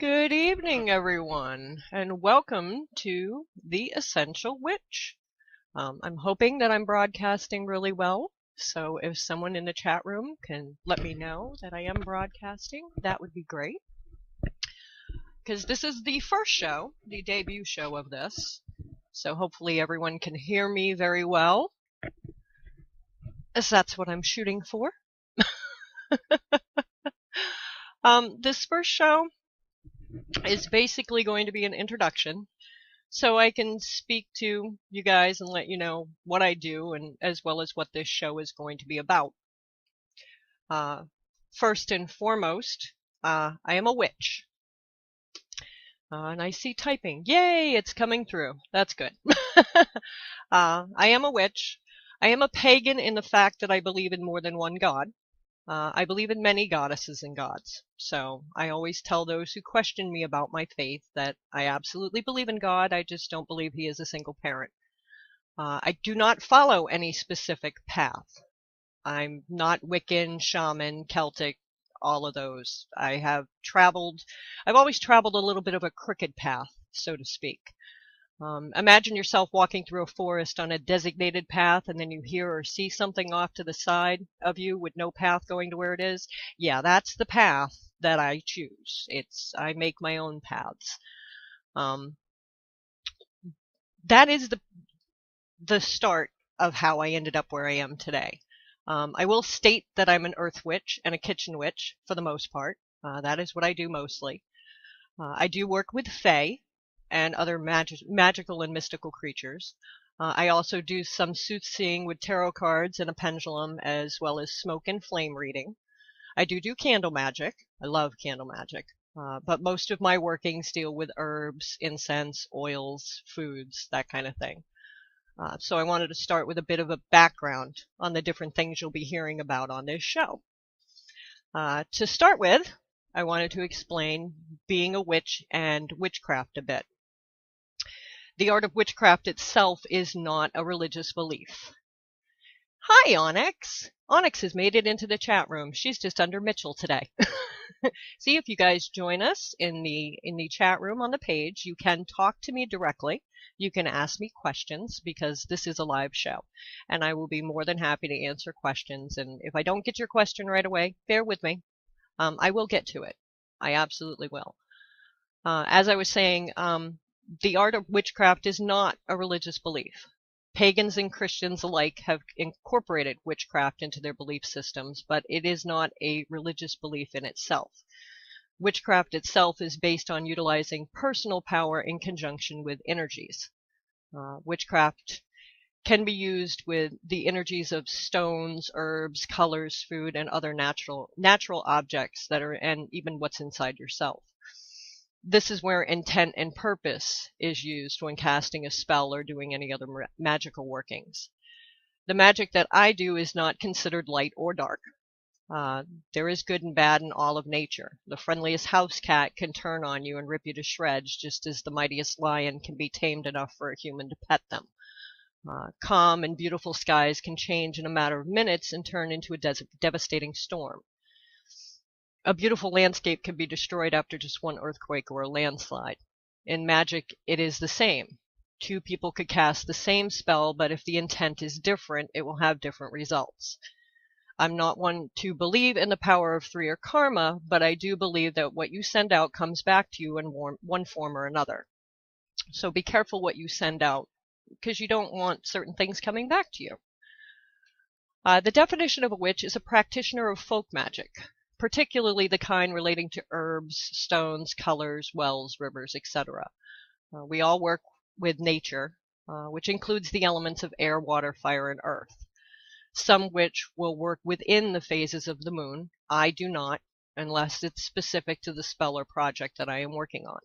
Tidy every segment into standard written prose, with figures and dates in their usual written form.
Good evening, everyone, and welcome to The Essential Witch. I'm hoping that I'm broadcasting really well, so if someone in the chat room can let me know that I am broadcasting, that would be great. Because this is the first show, the debut show of this, so hopefully everyone can hear me very well, as that's what I'm shooting for. This first show is basically going to be an introduction, so I can speak to you guys and let you know what I do, and as well as what this show is going to be about. First and foremost, I am a witch. And I see typing. Yay, it's coming through. That's good. I am a witch. I am a pagan in the fact that I believe in more than one god. I believe in many goddesses and gods, so I always tell those who question me about my faith that I absolutely believe in God, I just don't believe he is a single parent. I do not follow any specific path. I'm not Wiccan, shaman, Celtic, all of those. I've always traveled a little bit of a crooked path, so to speak. Imagine yourself walking through a forest on a designated path and then you hear or see something off to the side of you with no path going to where it is. Yeah, that's the path that I choose. I make my own paths. That is the start of how I ended up where I am today. I will state that I'm an earth witch and a kitchen witch for the most part. That is what I do mostly. I do work with fae and other magical and mystical creatures. I also do some soothsaying with tarot cards and a pendulum, as well as smoke and flame reading. I do candle magic. I love candle magic. But most of my workings deal with herbs, incense, oils, foods, that kind of thing. So I wanted to start with a bit of a background on the different things you'll be hearing about on this show. To start with, I wanted to explain being a witch and witchcraft a bit. The art of witchcraft itself is not a religious belief. Hi, Onyx! Onyx has made it into the chat room. She's just under Mitchell today. See, if you guys join us in the chat room on the page, you can talk to me directly. You can ask me questions because this is a live show, and I will be more than happy to answer questions. And if I don't get your question right away, bear with me. I will get to it. I absolutely will. As I was saying, the art of witchcraft is not a religious belief. Pagans and Christians alike have incorporated witchcraft into their belief systems, but it is not a religious belief in itself. Witchcraft itself is based on utilizing personal power in conjunction with energies. Witchcraft can be used with the energies of stones, herbs, colors, food, and other natural objects and even what's inside yourself. This is where intent and purpose is used when casting a spell or doing any other magical workings. The magic that I do is not considered light or dark. There is good and bad in all of nature. The friendliest house cat can turn on you and rip you to shreds, just as the mightiest lion can be tamed enough for a human to pet them. Calm and beautiful skies can change in a matter of minutes and turn into a devastating storm. A beautiful landscape can be destroyed after just one earthquake or a landslide. In magic, it is the same. Two people could cast the same spell, but if the intent is different, it will have different results. I'm not one to believe in the power of three or karma, but I do believe that what you send out comes back to you in one form or another. So be careful what you send out, because you don't want certain things coming back to you. The definition of a witch is a practitioner of folk magic, particularly the kind relating to herbs, stones, colors, wells, rivers, etc. We all work with nature, which includes the elements of air, water, fire, and earth. Some witch will work within the phases of the moon. I do not, unless it's specific to the spell or project that I am working on.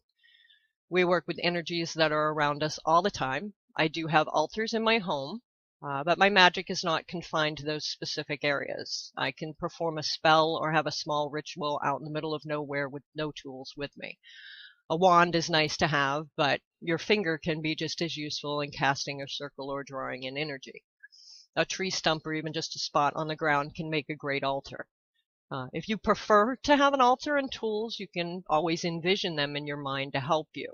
We work with energies that are around us all the time. I do have altars in my home, but my magic is not confined to those specific areas. I can perform a spell or have a small ritual out in the middle of nowhere with no tools with me. A wand is nice to have, but your finger can be just as useful in casting a circle or drawing in energy. A tree stump or even just a spot on the ground can make a great altar. If you prefer to have an altar and tools, you can always envision them in your mind to help you.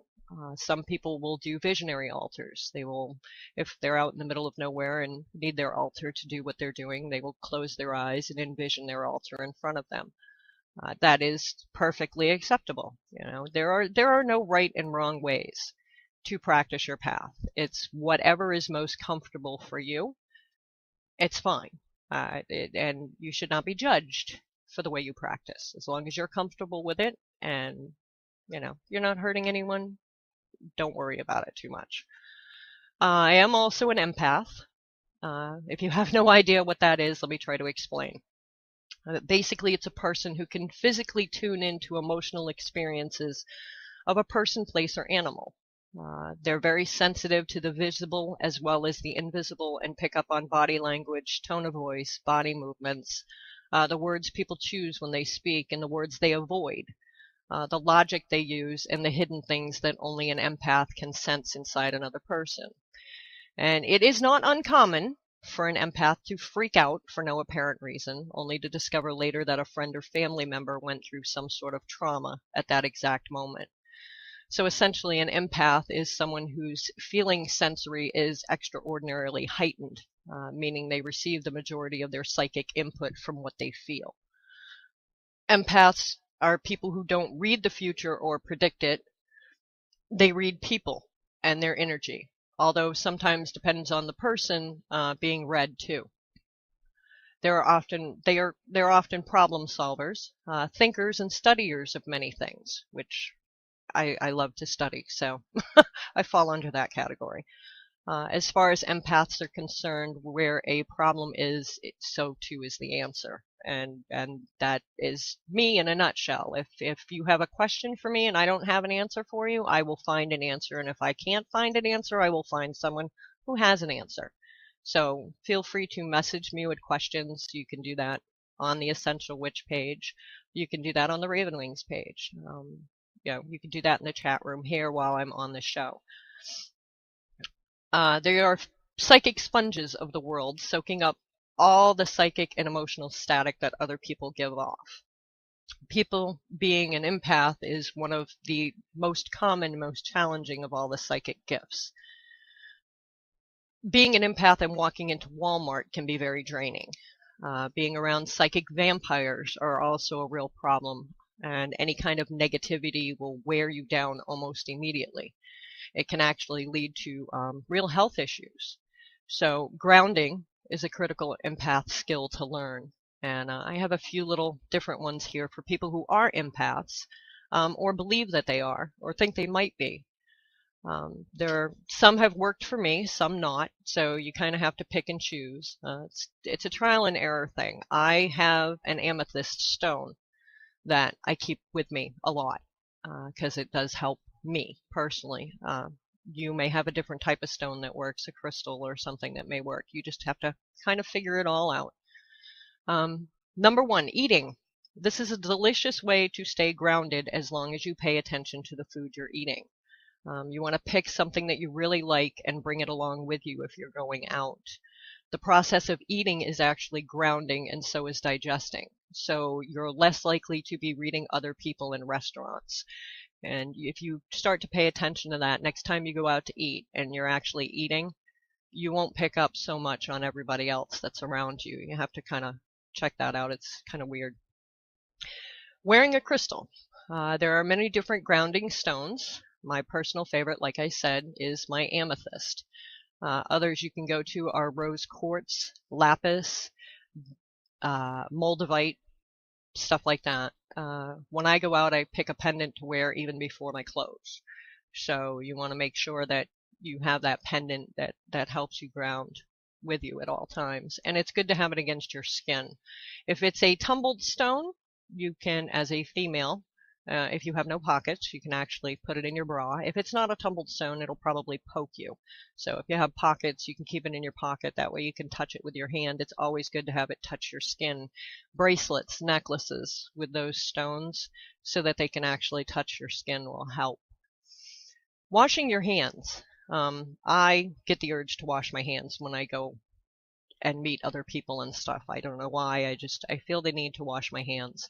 Some people will do visionary altars. They will, if they're out in the middle of nowhere and need their altar to do what they're doing, they will close their eyes and envision their altar in front of them. That is perfectly acceptable. You know, there are no right and wrong ways to practice your path. It's whatever is most comfortable for you. It's fine, and you should not be judged for the way you practice, as long as you're comfortable with it and you're not hurting anyone. Don't worry about it too much. I am also an empath. If you have no idea what that is, let me try to explain. Basically, it's a person who can physically tune into emotional experiences of a person, place, or animal. They're very sensitive to the visible as well as the invisible and pick up on body language, tone of voice, body movements, the words people choose when they speak, and the words they avoid, the logic they use, and the hidden things that only an empath can sense inside another person. And it is not uncommon for an empath to freak out for no apparent reason, only to discover later that a friend or family member went through some sort of trauma at that exact moment. So essentially, an empath is someone whose feeling sensory is extraordinarily heightened, meaning they receive the majority of their psychic input from what they feel. Empaths are people who don't read the future or predict it. They read people and their energy, although sometimes depends on the person being read too. They're often problem solvers, thinkers and studiers of many things, which I love to study, so I fall under that category. As far as empaths are concerned, where a problem is, so too is the answer. And that is me in a nutshell. If you have a question for me and I don't have an answer for you, I will find an answer. And if I can't find an answer, I will find someone who has an answer. So feel free to message me with questions. You can do that on the Essential Witch page. You can do that on the Ravenwings page. You can do that in the chat room here while I'm on the show. They are psychic sponges of the world, soaking up all the psychic and emotional static that other people give off. People being an empath is one of the most common, most challenging of all the psychic gifts. Being an empath and walking into Walmart can be very draining. Being around psychic vampires are also a real problem, and any kind of negativity will wear you down almost immediately. It can actually lead to real health issues. So grounding is a critical empath skill to learn. And I have a few little different ones here for people who are empaths or believe that they are or think they might be. Some have worked for me, some not. So you kind of have to pick and choose. It's a trial and error thing. I have an amethyst stone that I keep with me a lot because it does help me personally. You may have a different type of stone that works, a crystal or something that may work. You just have to kind of figure it all out. Number one, eating. This is a delicious way to stay grounded as long as you pay attention to the food you're eating. You want to pick something that you really like and bring it along with you if you're going out. The process of eating is actually grounding, and so is digesting. So you're less likely to be reading other people in restaurants. And if you start to pay attention to that, next time you go out to eat and you're actually eating, you won't pick up so much on everybody else that's around you. You have to kind of check that out. It's kind of weird. Wearing a crystal. There are many different grounding stones. My personal favorite, like I said, is my amethyst. Others you can go to are rose quartz, lapis, moldavite, stuff like that. When I go out, I pick a pendant to wear even before my clothes. So you want to make sure that you have that pendant that helps you ground with you at all times. And it's good to have it against your skin. If it's a tumbled stone, you can, as a female, if you have no pockets, you can actually put it in your bra. If it's not a tumbled stone, it'll probably poke you. So if you have pockets, you can keep it in your pocket. That way you can touch it with your hand. It's always good to have it touch your skin. Bracelets, necklaces with those stones so that they can actually touch your skin will help. Washing your hands. I get the urge to wash my hands when I go and meet other people and stuff. I don't know why. I feel the need to wash my hands.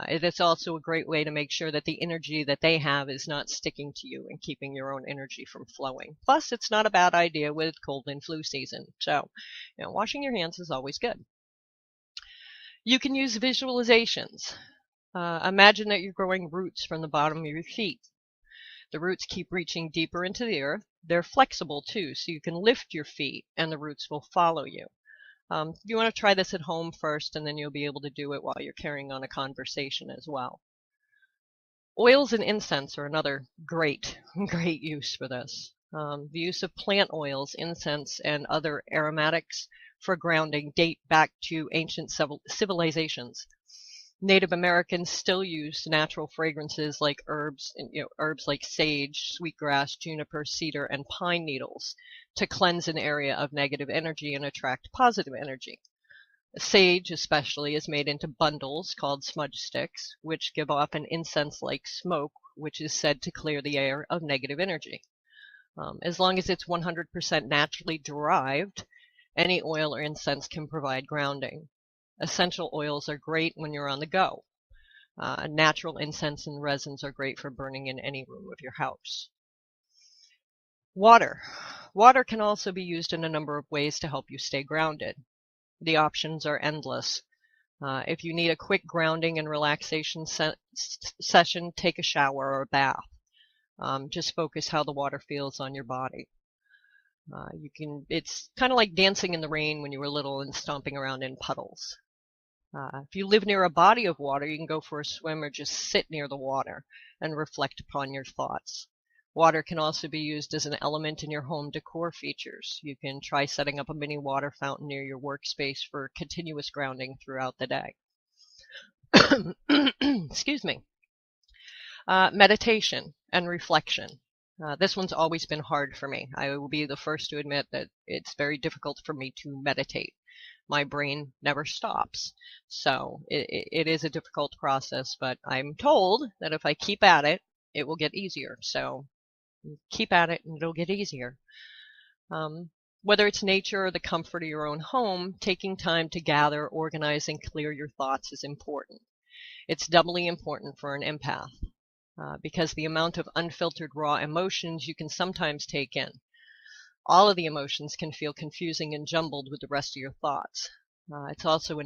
It is also a great way to make sure that the energy that they have is not sticking to you and keeping your own energy from flowing. Plus, it's not a bad idea with cold and flu season. So, washing your hands is always good. You can use visualizations. Imagine that you're growing roots from the bottom of your feet. The roots keep reaching deeper into the earth. They're flexible too, so you can lift your feet and the roots will follow you. You want to try this at home first, and then you'll be able to do it while you're carrying on a conversation as well. Oils and incense are another great use for this. The use of plant oils, incense, and other aromatics for grounding date back to ancient civilizations. Native Americans still use natural fragrances like herbs like sage, sweetgrass, juniper, cedar, and pine needles to cleanse an area of negative energy and attract positive energy. Sage, especially, is made into bundles called smudge sticks, which give off an incense-like smoke, which is said to clear the air of negative energy. As long as it's 100% naturally derived, any oil or incense can provide grounding. Essential oils are great when you're on the go. Natural incense and resins are great for burning in any room of your house. Water. Water can also be used in a number of ways to help you stay grounded. The options are endless. If you need a quick grounding and relaxation session, take a shower or a bath. Just focus how the water feels on your body. It's kind of like dancing in the rain when you were little and stomping around in puddles. If you live near a body of water, you can go for a swim or just sit near the water and reflect upon your thoughts. Water can also be used as an element in your home decor features. You can try setting up a mini water fountain near your workspace for continuous grounding throughout the day. Excuse me. Meditation and reflection. This one's always been hard for me. I will be the first to admit that it's very difficult for me to meditate. My brain never stops. So it is a difficult process, but I'm told that if I keep at it, it will get easier. So keep at it and it'll get easier. Whether it's nature or the comfort of your own home, taking time to gather, organize, and clear your thoughts is important. It's doubly important for an empath because the amount of unfiltered raw emotions you can sometimes take in. All of the emotions can feel confusing and jumbled with the rest of your thoughts. It's also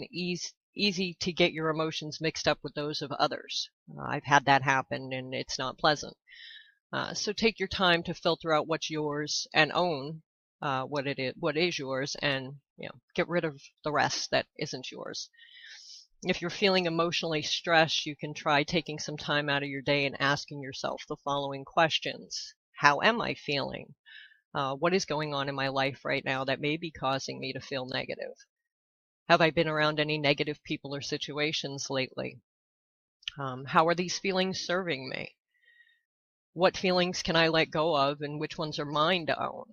easy to get your emotions mixed up with those of others. I've had that happen, and it's not pleasant. So take your time to filter out what's yours and own what is yours, and get rid of the rest that isn't yours. If you're feeling emotionally stressed, you can try taking some time out of your day and asking yourself the following questions. How am I feeling? What is going on in my life right now that may be causing me to feel negative? Have I been around any negative people or situations lately? How are these feelings serving me? What feelings can I let go of, and which ones are mine to own?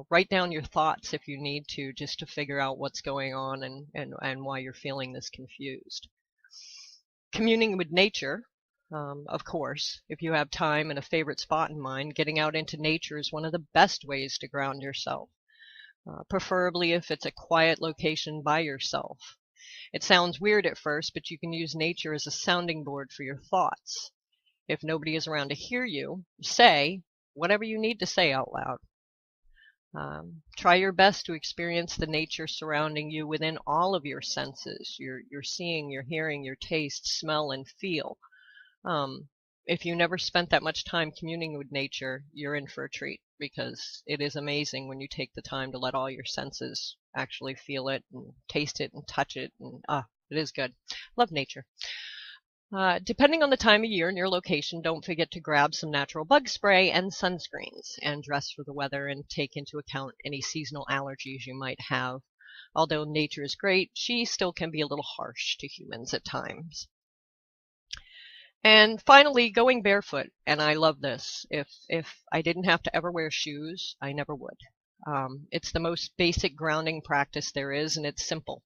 Write down your thoughts if you need to, just to figure out what's going on and why you're feeling this confused. Communing with nature. Of course, if you have time and a favorite spot in mind, getting out into nature is one of the best ways to ground yourself, preferably if it's a quiet location by yourself. It sounds weird at first, but you can use nature as a sounding board for your thoughts. If nobody is around to hear you, say whatever you need to say out loud. Try your best to experience the nature surrounding you within all of your senses, your seeing, your hearing, your taste, smell, and feel. If you never spent that much time communing with nature, you're in for a treat, because it is amazing when you take the time to let all your senses actually feel it and taste it and touch it, and it is good. Love nature. Depending on the time of year and your location, don't forget to grab some natural bug spray and sunscreens, and dress for the weather and take into account any seasonal allergies you might have. Although nature is great, she still can be a little harsh to humans at times. And finally, going barefoot, and I love this. If I didn't have to ever wear shoes, I never would. It's the most basic grounding practice there is, and it's simple.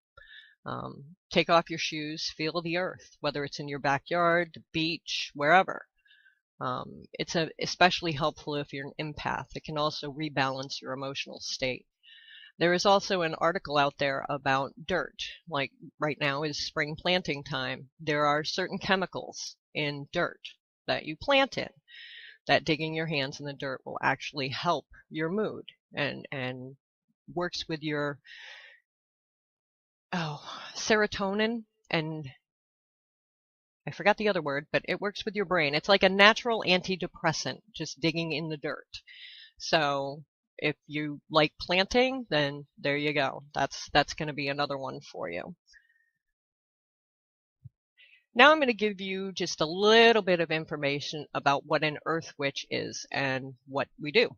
Take off your shoes, feel the earth, whether it's in your backyard, the beach, wherever. It's especially helpful if you're an empath. It can also rebalance your emotional state. There is also an article out there about dirt. Like right now is spring planting time. There are certain chemicals in dirt that you plant in that digging your hands in the dirt will actually help your mood and works with your serotonin, and I forgot the other word, but it works with your brain. It's like a natural antidepressant, just digging in the dirt. So if you like planting, then there you go. That's going to be another one for you. Now I'm going to give you just a little bit of information about what an earth witch is and what we do.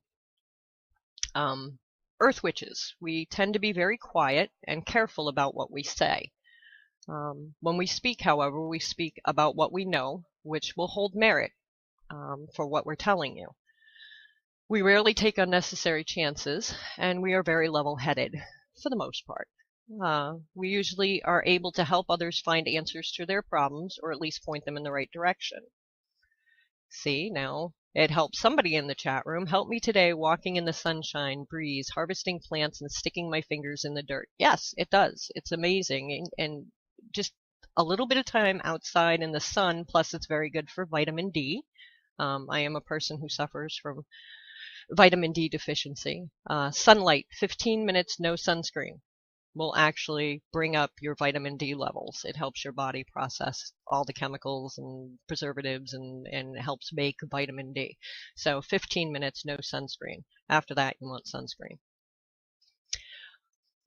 Earth witches, we tend to be very quiet and careful about what we say. When we speak, however, we speak about what we know, which will hold merit for what we're telling you. We rarely take unnecessary chances, and we are very level-headed for the most part. We usually are able to help others find answers to their problems, or at least point them in the right direction. See, now it helps somebody in the chat room. Help me today walking in the sunshine, breeze, harvesting plants, and sticking my fingers in the dirt. Yes, it does. It's amazing. And just a little bit of time outside in the sun, plus it's very good for vitamin D. I am a person who suffers from vitamin D deficiency. Sunlight, 15 minutes, no sunscreen, will actually bring up your vitamin D levels. It helps your body process all the chemicals and preservatives and helps make vitamin D. So 15 minutes, no sunscreen. After that, you want sunscreen.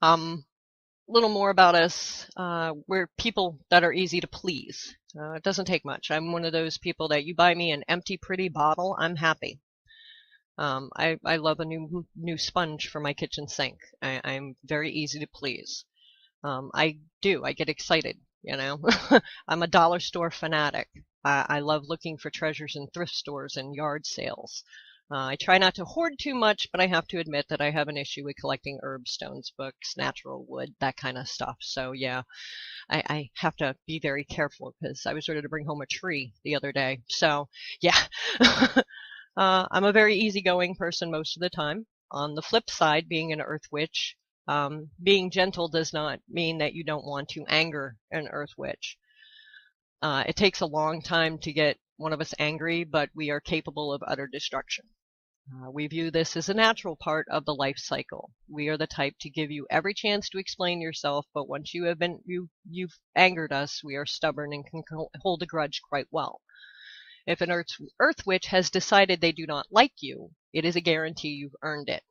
A little more about us. We're people that are easy to please. It doesn't take much. I'm one of those people that you buy me an empty, pretty bottle, I'm happy. I love a new sponge for my kitchen sink. I'm very easy to please. I get excited, you know. I'm a dollar store fanatic. I love looking for treasures in thrift stores and yard sales. I try not to hoard too much, but I have to admit that I have an issue with collecting herbs, stones, books, natural wood, that kind of stuff. So yeah, I have to be very careful because I was ready to bring home a tree the other day. So yeah. I'm a very easygoing person most of the time. On the flip side, being an earth witch, being gentle does not mean that you don't want to anger an earth witch. It takes a long time to get one of us angry, but we are capable of utter destruction. We view this as a natural part of the life cycle. We are the type to give you every chance to explain yourself, but once you've angered us, we are stubborn and can hold a grudge quite well. If an earth witch has decided they do not like you, it is a guarantee you've earned it.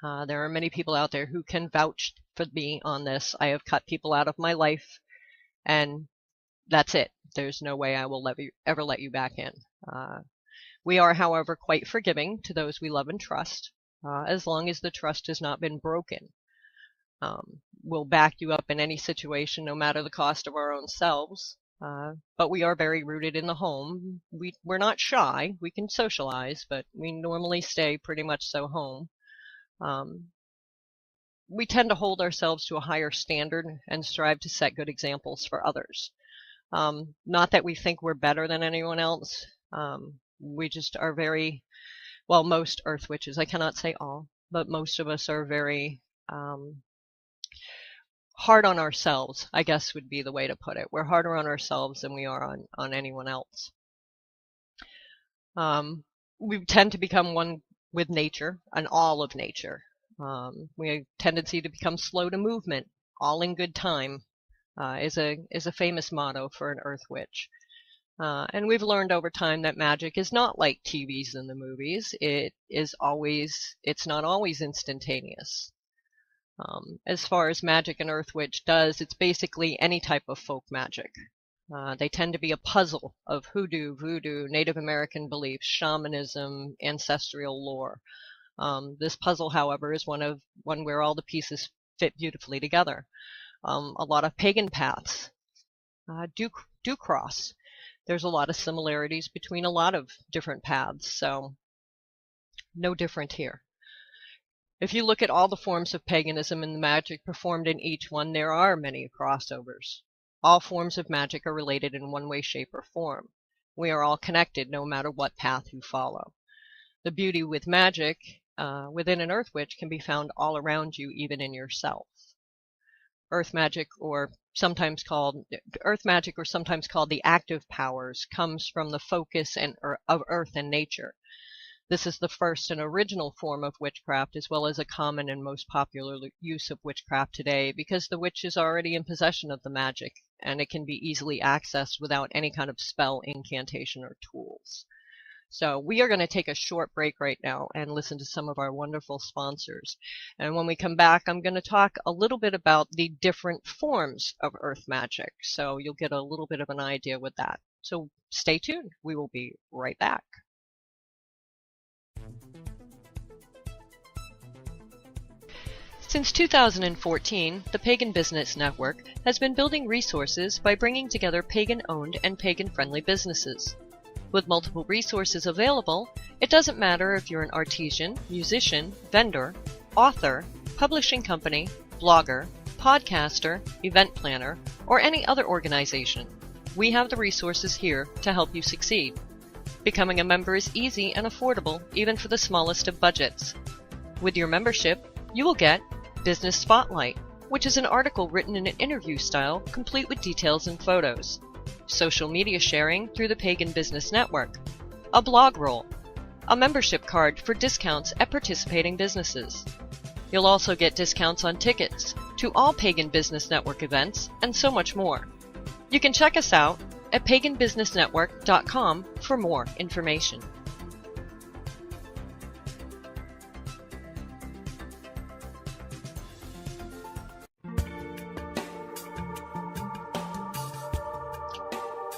There are many people out there who can vouch for me on this. I have cut people out of my life, and that's it. There's no way I will ever let you back in. We are, however, quite forgiving to those we love and trust, as long as the trust has not been broken. We'll back you up in any situation, no matter the cost of our own selves. But we are very rooted in the home. We're not shy. We can socialize, but we normally stay pretty much so home. We tend to hold ourselves to a higher standard and strive to set good examples for others. Not that we think we're better than anyone else. We just are very, well, most earth witches, I cannot say all, but most of us are very hard on ourselves, I guess would be the way to put it. We're harder on ourselves than we are on anyone else. We tend to become one with nature and all of nature. We have a tendency to become slow to movement. All in good time is a famous motto for an earth witch. And we've learned over time that magic is not like TVs and the movies. It's not always instantaneous. As far as magic an earth witch does, it's basically any type of folk magic. They tend to be a puzzle of hoodoo, voodoo, Native American beliefs, shamanism, ancestral lore. This puzzle, however, is one where all the pieces fit beautifully together. A lot of pagan paths do cross. There's a lot of similarities between a lot of different paths, so no different here. If you look at all the forms of paganism and the magic performed in each one, there are many crossovers. All forms of magic are related in one way, shape, or form. We are all connected no matter what path you follow. The beauty with magic within an earth witch can be found all around you, even in yourself. Earth magic, or sometimes called the active powers, comes from the focus of earth and nature. This is the first and original form of witchcraft, as well as a common and most popular use of witchcraft today, because the witch is already in possession of the magic, and it can be easily accessed without any kind of spell, incantation, or tools. So we are going to take a short break right now and listen to some of our wonderful sponsors. And when we come back, I'm going to talk a little bit about the different forms of earth magic. So you'll get a little bit of an idea with that. So stay tuned. We will be right back. Since 2014, the Pagan Business Network has been building resources by bringing together pagan-owned and pagan-friendly businesses. With multiple resources available, it doesn't matter if you're an artisan, musician, vendor, author, publishing company, blogger, podcaster, event planner, or any other organization. We have the resources here to help you succeed. Becoming a member is easy and affordable, even for the smallest of budgets. With your membership, you will get Business Spotlight, which is an article written in an interview style, complete with details and photos. Social media sharing through the Pagan Business Network, a blog roll, a membership card for discounts at participating businesses. You'll also get discounts on tickets to all Pagan Business Network events, and so much more. You can check us out at paganbusinessnetwork.com for more information.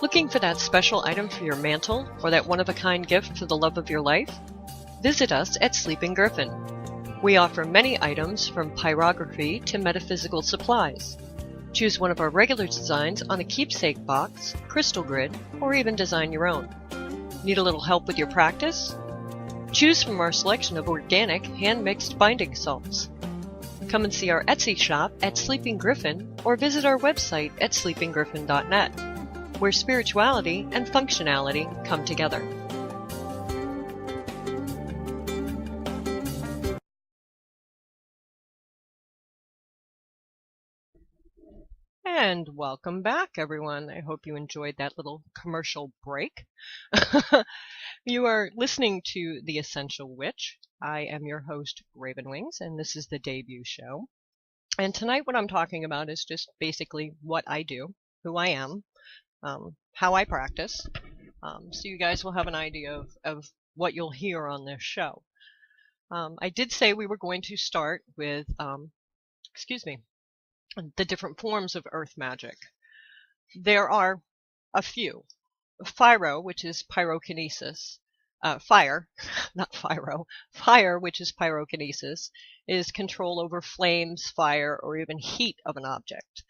Looking for that special item for your mantle or that one-of-a-kind gift for the love of your life? Visit us at Sleeping Griffin. We offer many items from pyrography to metaphysical supplies. Choose one of our regular designs on a keepsake box, crystal grid, or even design your own. Need a little help with your practice? Choose from our selection of organic, hand-mixed binding salts. Come and see our Etsy shop at Sleeping Griffin or visit our website at sleepinggriffin.net. where spirituality and functionality come together. And welcome back, everyone. I hope you enjoyed that little commercial break. You are listening to The Essential Witch. I am your host, Ravenwings, and this is the debut show. And tonight what I'm talking about is just basically what I do, who I am, how I practice, so you guys will have an idea of what you'll hear on this show. I did say we were going to start with, the different forms of earth magic. There are a few. Pyro, which is pyrokinesis. Fire, which is pyrokinesis, is control over flames, fire, or even heat of an object.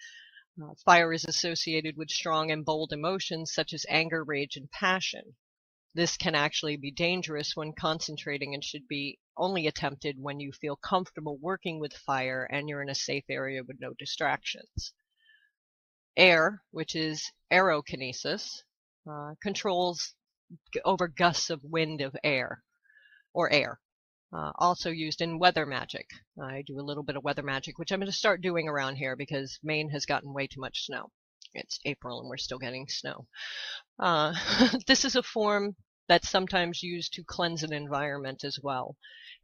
Fire is associated with strong and bold emotions such as anger, rage, and passion. This can actually be dangerous when concentrating and should be only attempted when you feel comfortable working with fire and you're in a safe area with no distractions. Air, which is aerokinesis, controls over gusts of wind of air, or air. Also used in weather magic. I do a little bit of weather magic, which I'm going to start doing around here because Maine has gotten way too much snow. It's April and we're still getting snow. This is a form that's sometimes used to cleanse an environment as well.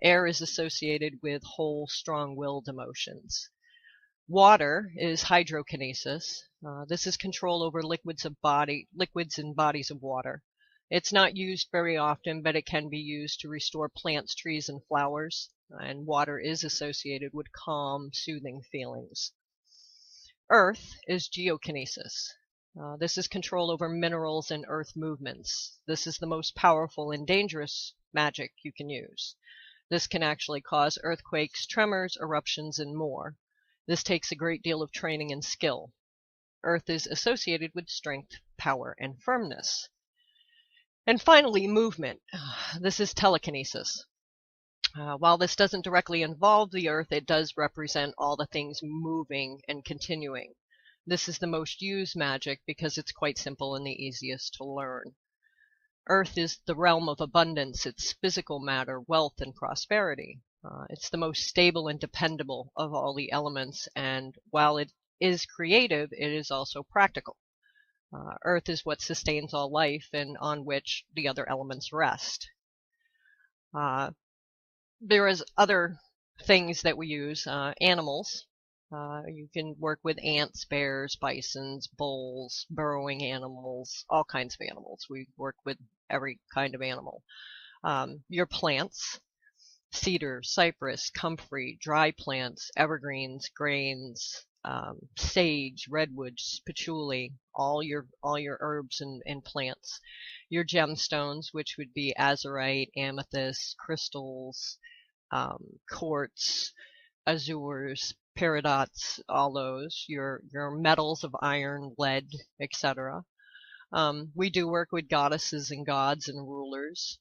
Air is associated with whole, strong-willed emotions. Water is hydrokinesis. This is control over liquids and bodies of water. It's not used very often, but it can be used to restore plants, trees, and flowers. And water is associated with calm, soothing feelings. Earth is geokinesis. This is control over minerals and earth movements. This is the most powerful and dangerous magic you can use. This can actually cause earthquakes, tremors, eruptions, and more. This takes a great deal of training and skill. Earth is associated with strength, power, and firmness. And finally, movement. This is telekinesis. While this doesn't directly involve the earth, it does represent all the things moving and continuing. This is the most used magic because it's quite simple and the easiest to learn. Earth is the realm of abundance. It's physical matter, wealth, and prosperity. It's the most stable and dependable of all the elements, and while it is creative, it is also practical. Earth is what sustains all life and on which the other elements rest. There is other things that we use, animals. You can work with ants, bears, bisons, bulls, burrowing animals, all kinds of animals. We work with every kind of animal. Your plants, cedar, cypress, comfrey, dry plants, evergreens, grains, sage, redwoods, patchouli, all your herbs and plants. Your gemstones, which would be azurite, amethyst, crystals, quartz, azures, peridots, all those. Your metals of iron, lead, etc. We do work with goddesses and gods and rulers,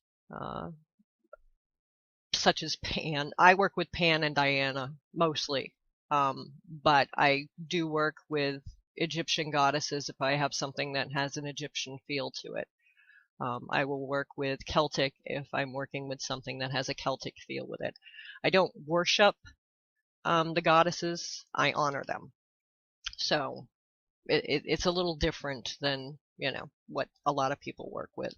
such as Pan. I work with Pan and Diana mostly, but I do work with Egyptian goddesses if I have something that has an Egyptian feel to it. I will work with Celtic if I'm working with something that has a Celtic feel with it. I don't worship the goddesses, I honor them. So it's a little different than, what a lot of people work with.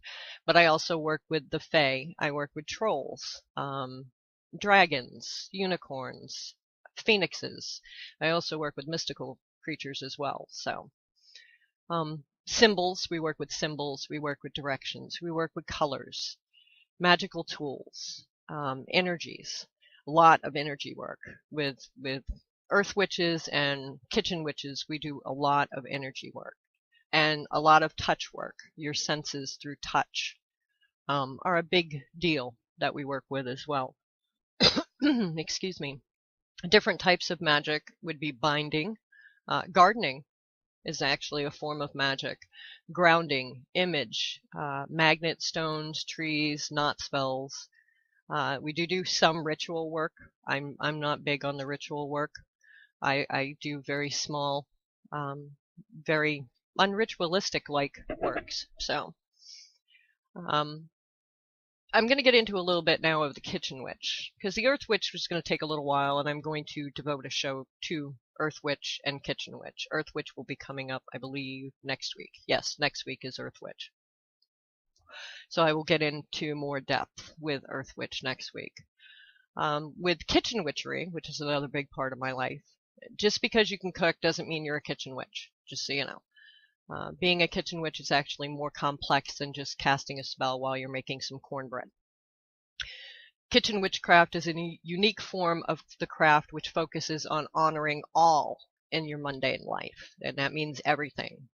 But I also work with the Fae. I work with trolls, dragons, unicorns, phoenixes. I also work with mystical creatures as well. So symbols, we work with symbols, we work with directions, we work with colors, magical tools, energies, a lot of energy work with earth witches and kitchen witches. We do a lot of energy work and a lot of touch work. Your senses through touch are a big deal that we work with as well. Excuse me. Different types of magic would be binding. Gardening is actually a form of magic. Grounding, image, magnet stones, trees, knot spells. We do some ritual work. I'm not big on the ritual work. I do very small, very unritualistic like works. So I'm going to get into a little bit now of the kitchen witch, because the earth witch was going to take a little while, and I'm going to devote a show to earth witch and kitchen witch. Earth witch will be coming up, I believe, next week. Yes, next week is earth witch. So I will get into more depth with earth witch next week. With kitchen witchery, which is another big part of my life, just because you can cook doesn't mean you're a kitchen witch, just so you know. Being a kitchen witch is actually more complex than just casting a spell while you're making some cornbread. Kitchen witchcraft is a unique form of the craft which focuses on honoring all in your mundane life, and that means everything.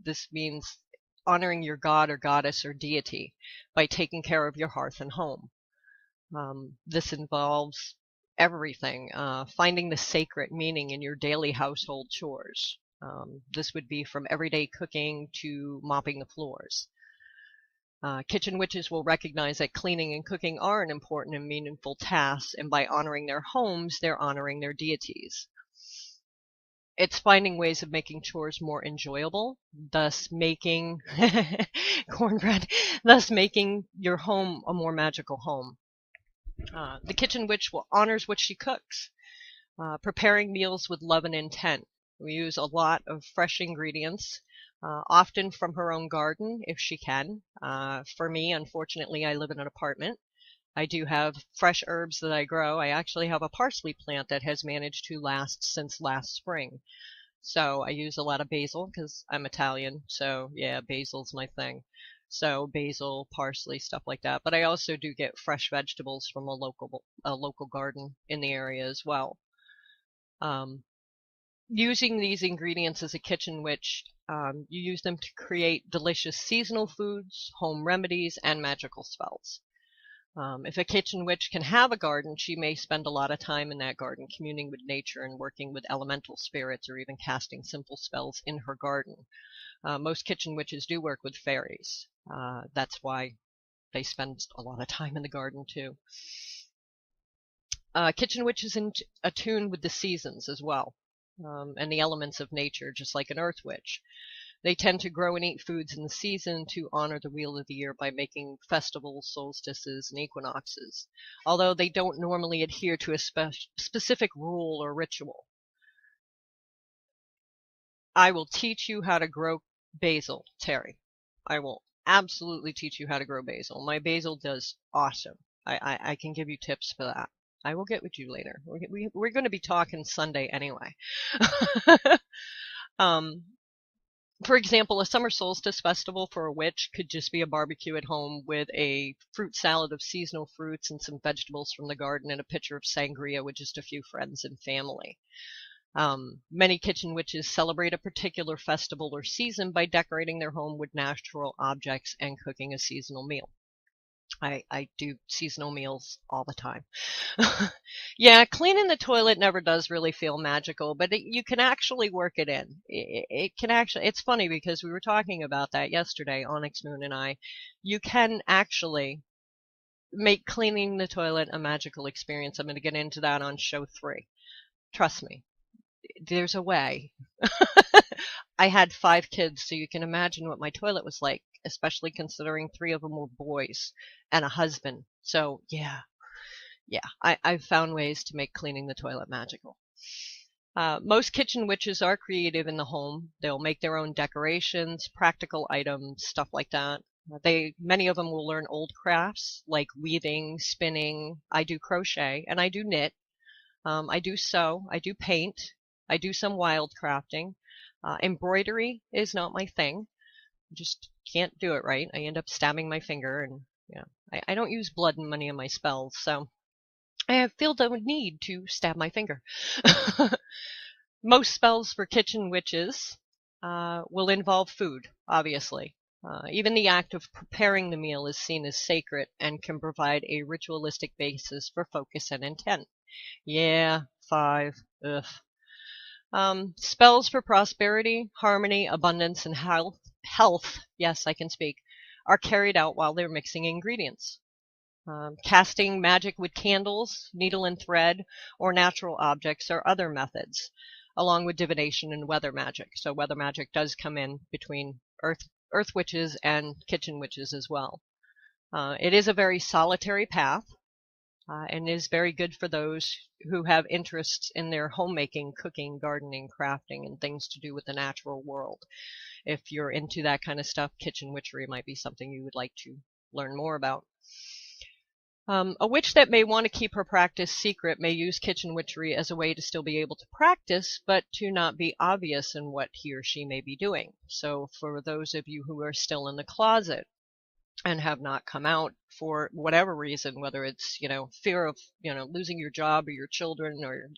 This means honoring your god or goddess or deity by taking care of your hearth and home. This involves everything, finding the sacred meaning in your daily household chores. This would be from everyday cooking to mopping the floors. Kitchen witches will recognize that cleaning and cooking are an important and meaningful task, and by honoring their homes, they're honoring their deities. It's finding ways of making chores more enjoyable, thus making cornbread, thus making your home a more magical home. The kitchen witch honors what she cooks, preparing meals with love and intent. We use a lot of fresh ingredients, often from her own garden if she can. For me, unfortunately, I live in an apartment. I do have fresh herbs that I grow. I actually have a parsley plant that has managed to last since last spring. So I use a lot of basil because I'm Italian. So yeah, basil's my thing. So basil, parsley, stuff like that. But I also do get fresh vegetables from a local garden in the area as well. Using these ingredients as a kitchen witch, you use them to create delicious seasonal foods, home remedies, and magical spells. If a kitchen witch can have a garden, she may spend a lot of time in that garden communing with nature and working with elemental spirits, or even casting simple spells in her garden. Most kitchen witches do work with fairies. That's why they spend a lot of time in the garden too. Kitchen witch is attuned with the seasons as well, and the elements of nature, just like an earth witch. They tend to grow and eat foods in the season to honor the wheel of the year by making festivals, solstices, and equinoxes, although they don't normally adhere to a specific rule or ritual. I will teach you how to grow basil, Terry. I will absolutely teach you how to grow basil. My basil does awesome. I can give you tips for that. I will get with you later. We're going to be talking Sunday anyway. um, for example, a summer solstice festival for a witch could just be a barbecue at home with a fruit salad of seasonal fruits and some vegetables from the garden and a pitcher of sangria with just a few friends and family. Many kitchen witches celebrate a particular festival or season by decorating their home with natural objects and cooking a seasonal meal. I do seasonal meals all the time. Yeah, cleaning the toilet never does really feel magical, but you can actually work it in. It can actually, it's funny because we were talking about that yesterday, Onyx Moon and I. You can actually make cleaning the toilet a magical experience. I'm going to get into that on show 3. Trust me, there's a way. I had 5 kids, so you can imagine what my toilet was like, especially considering 3 of them were boys and a husband. So yeah, I've found ways to make cleaning the toilet magical. Most kitchen witches are creative in the home. They'll make their own decorations, practical items, stuff like that. Many of them will learn old crafts like weaving, spinning. I do crochet and I do knit. I do sew. I do paint. I do some wild crafting. Embroidery is not my thing. I just can't do it right. I end up stabbing my finger, and I don't use blood in many of my spells, so I feel the need to stab my finger. Most spells for kitchen witches will involve food, obviously. Even the act of preparing the meal is seen as sacred and can provide a ritualistic basis for focus and intent. Yeah, 5. Ugh. Spells for prosperity, harmony, abundance, and health, yes, I can speak, are carried out while they're mixing ingredients. Casting magic with candles, needle and thread, or natural objects are other methods, along with divination and weather magic. So weather magic does come in between earth witches and kitchen witches as well. It is a very solitary path. And is very good for those who have interests in their homemaking, cooking, gardening, crafting, and things to do with the natural world. If you're into that kind of stuff, kitchen witchery might be something you would like to learn more about. A witch that may want to keep her practice secret may use kitchen witchery as a way to still be able to practice, but to not be obvious in what he or she may be doing. So for those of you who are still in the closet, and have not come out for whatever reason, whether it's, fear of, losing your job or your children or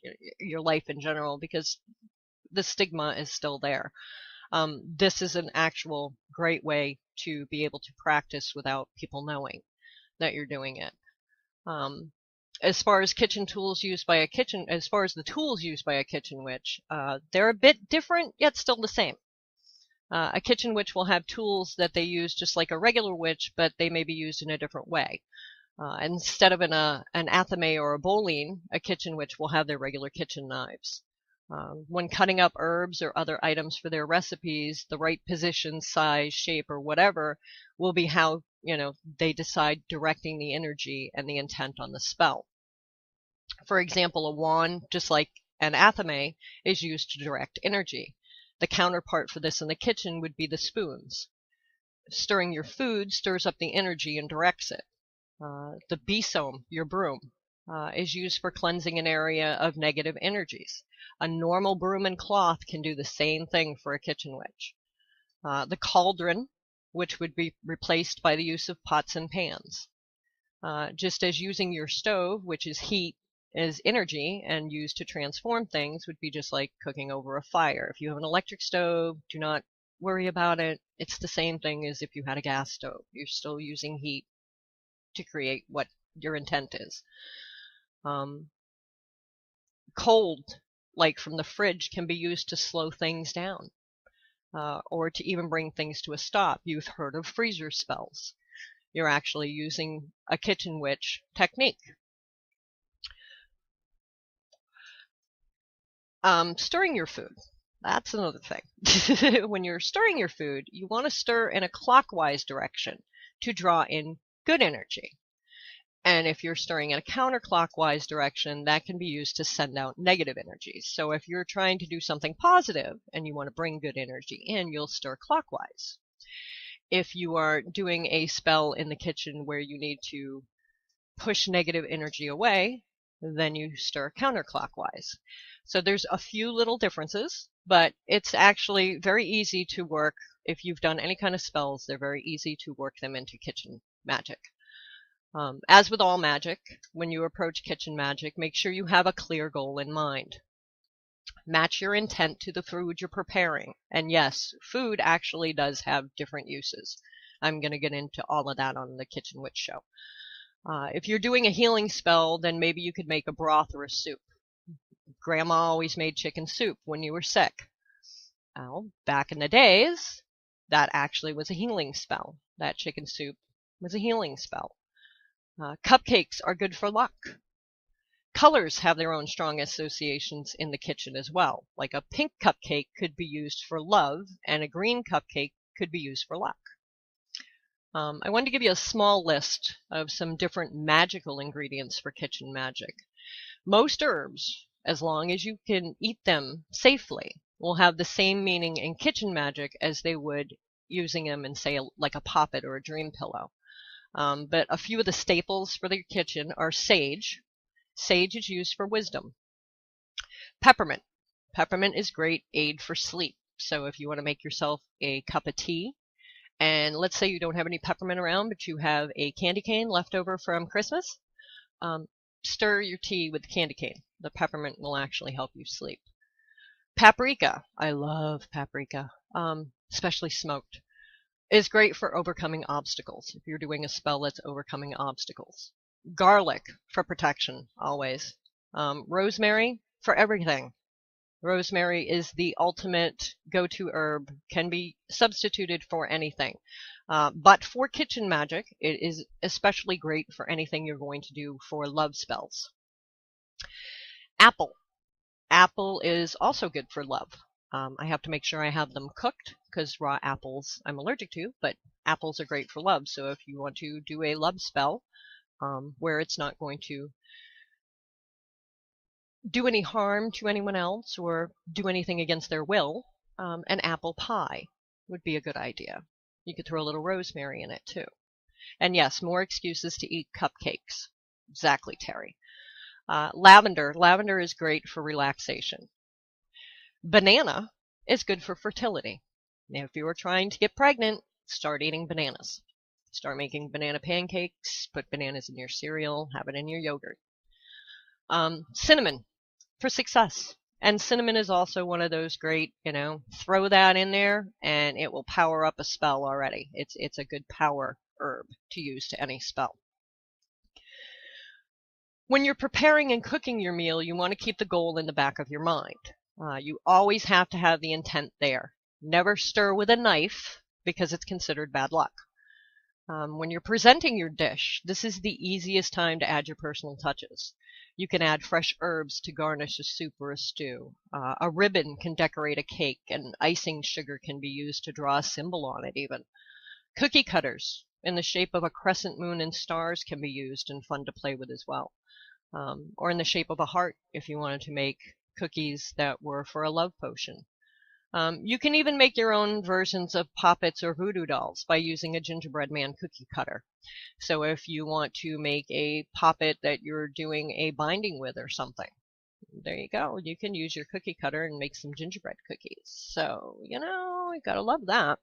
your life in general, because the stigma is still there. This is an actual great way to be able to practice without people knowing that you're doing it. As far as the tools used by a kitchen witch, they're a bit different, yet still the same. A kitchen witch will have tools that they use just like a regular witch, but they may be used in a different way. Instead of an athame or a bowline, a kitchen witch will have their regular kitchen knives. When cutting up herbs or other items for their recipes, the right position, size, shape, or whatever will be how, they decide directing the energy and the intent on the spell. For example, a wand, just like an athame, is used to direct energy. The counterpart for this in the kitchen would be the spoons. Stirring your food stirs up the energy and directs it. The besom, your broom, is used for cleansing an area of negative energies. A normal broom and cloth can do the same thing for a kitchen witch. The cauldron, which would be replaced by the use of pots and pans. Just as using your stove, which is heat, is energy and used to transform things, would be just like cooking over a fire. If you have an electric stove, do not worry about it. It's the same thing as if you had a gas stove. You're still using heat to create what your intent is. Cold, like from the fridge, can be used to slow things down, or to even bring things to a stop. You've heard of freezer spells. You're actually using a kitchen witch technique. Stirring your food. That's another thing. When you're stirring your food, you want to stir in a clockwise direction to draw in good energy. And if you're stirring in a counterclockwise direction, that can be used to send out negative energies. So if you're trying to do something positive and you want to bring good energy in, you'll stir clockwise. If you are doing a spell in the kitchen where you need to push negative energy away, then you stir counterclockwise. So there's a few little differences, but it's actually very easy to work. If you've done any kind of spells, they're very easy to work them into kitchen magic. As with all magic, when you approach kitchen magic, make sure you have a clear goal in mind. Match your intent to the food you're preparing. And yes, food actually does have different uses. I'm going to get into all of that on the Kitchen Witch Show. If you're doing a healing spell, then maybe you could make a broth or a soup. Grandma always made chicken soup when you were sick. Well, back in the days, that actually was a healing spell. That chicken soup was a healing spell. Cupcakes are good for luck. Colors have their own strong associations in the kitchen as well. Like a pink cupcake could be used for love, and a green cupcake could be used for luck. I wanted to give you a small list of some different magical ingredients for kitchen magic. Most herbs, as long as you can eat them safely, will have the same meaning in kitchen magic as they would using them in, say, like a poppet or a dream pillow. But a few of the staples for the kitchen are sage. Sage is used for wisdom. Peppermint. Peppermint is great aid for sleep. So if you want to make yourself a cup of tea, and let's say you don't have any peppermint around, but you have a candy cane left over from Christmas, stir your tea with the candy cane. The peppermint will actually help you sleep. Paprika. I love paprika, especially smoked. Is great for overcoming obstacles, if you're doing a spell that's overcoming obstacles. Garlic for protection, always. Rosemary for everything. Rosemary is the ultimate go-to herb, can be substituted for anything. But for kitchen magic, it is especially great for anything you're going to do for love spells. Apple. Apple is also good for love. I have to make sure I have them cooked because raw apples I'm allergic to, but apples are great for love. So if you want to do a love spell where it's not going to do any harm to anyone else or do anything against their will, an apple pie would be a good idea. You could throw a little rosemary in it too. And yes, more excuses to eat cupcakes. Exactly, Terry. Lavender. Lavender is great for relaxation. Banana is good for fertility. Now, if you are trying to get pregnant, start eating bananas. Start making banana pancakes, put bananas in your cereal, have it in your yogurt. Cinnamon for success. And cinnamon is also one of those great, throw that in there and it will power up a spell already. It's a good power herb to use to any spell. When you're preparing and cooking your meal, you want to keep the goal in the back of your mind. You always have to have the intent there. Never stir with a knife because it's considered bad luck. When you're presenting your dish, this is the easiest time to add your personal touches. You can add fresh herbs to garnish a soup or a stew. A ribbon can decorate a cake, and icing sugar can be used to draw a symbol on it even. Cookie cutters in the shape of a crescent moon and stars can be used and fun to play with as well. Or in the shape of a heart if you wanted to make cookies that were for a love potion. You can even make your own versions of poppets or voodoo dolls by using a gingerbread man cookie cutter. So if you want to make a poppet that you're doing a binding with or something, there you go. You can use your cookie cutter and make some gingerbread cookies. So, you gotta love that.